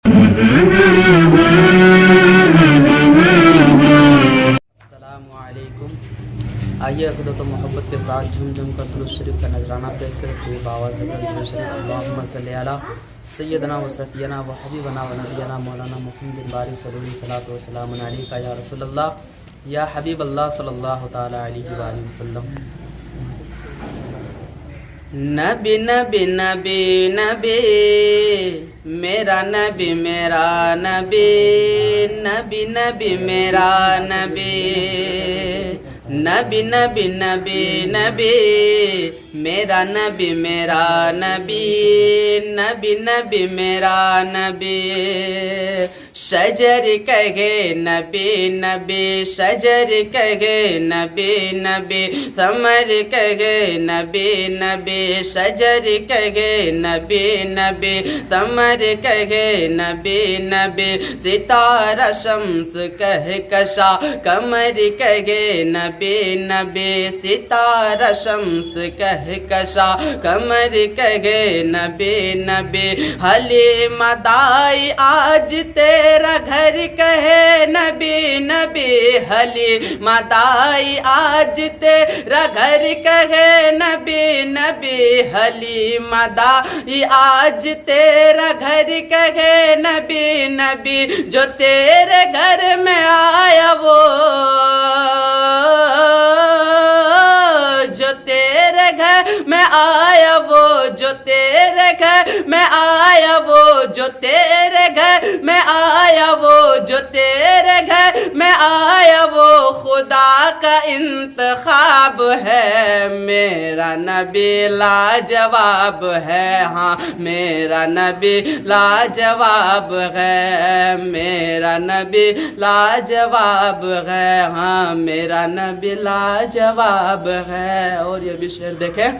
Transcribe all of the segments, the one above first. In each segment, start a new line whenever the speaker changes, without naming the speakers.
السلام علیکم. آئیے عقیدت و محبت کے ساتھ جھوم جھوم کر درود شریف کا نذرانہ پیش کریں. خوب آواز سے درود شریف. اللہم صلی علی سیدنا و صفینا و حبیبنا و نبینا مولانا محمد باری صلی اللہ صلاۃ و سلام علیک یا رسول اللہ یا حبیب اللہ صلی اللہ تعالی علیہ وآلہ وسلم. نبی نبی نبی نبی میرا نبی میرا نبی نبی نبی میرا نبی نبی نبی نبی نبی میرا نبی میرا نبی نبی نبی میرا نبی. شجر کہے نبی نبی شجر کہے نبی نبی ثمر کہے نبی نبی شجر کہے نبی نبی ثمر کہے نبی نبی ستارہ شمس کہہ کشا قمر کہے نبی نبی ستارہ شمس کہہ کشا قمر کہے نبی نبی. حلیم دائی آج تیرا گھر کہے نبی نبی حلیم دائی آج تیرا گھر کہے نبی نبی حلیم دائی آج تیرا گھر کہے نبی نبی. جو تیرے گھر میں آیا وہ جو تیرے گھر میں آیا وہ جو تیرے گھر میں آیا وہ جو تیرے گھر میں آیا وہ جو تیرے گھر میں آیا وہ خدا کا انتخاب ہے. میرا نبی لاجواب ہے ہاں میرا نبی لاجواب ہے میرا نبی لاجواب ہے ہاں میرا نبی لاجواب ہے. اور یہ بھی شعر دیکھیں.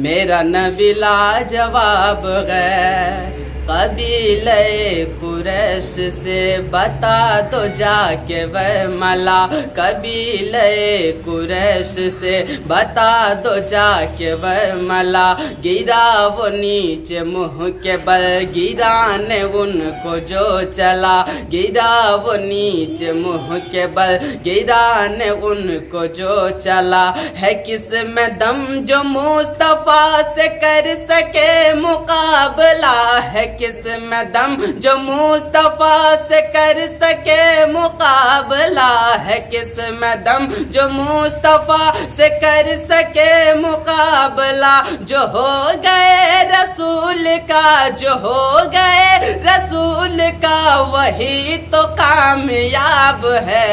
میرا نبی لاجواب ہے قبیلہ قریش سے بتا دو جا کے وہ ملا قبیلہ قریش سے بتا دو جا کے وہ ملا. گرا وہ نیچے منہ کے بل گران ان کو جو چلا گرا وہ نیچے منہ کے بل گران ان کو جو چلا. ہے کس میں دم جو مصطفیٰ سے کر سکے مقابلہ ہے کس میں دم جو مصطفیٰ سے کر سکے مقابلہ ہے کس میں دم جو مصطفیٰ سے کر سکے مقابلہ. جو ہو گئے رسول کا جو ہو گئے رسول کا وہی تو کامیاب ہے.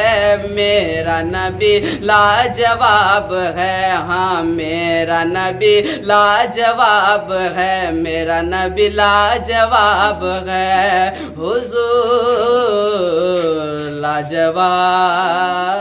میرا نبی لاجواب ہے ہاں میرا نبی لاجواب ہے میرا نبی لاجواب ہے. حضور لاجواب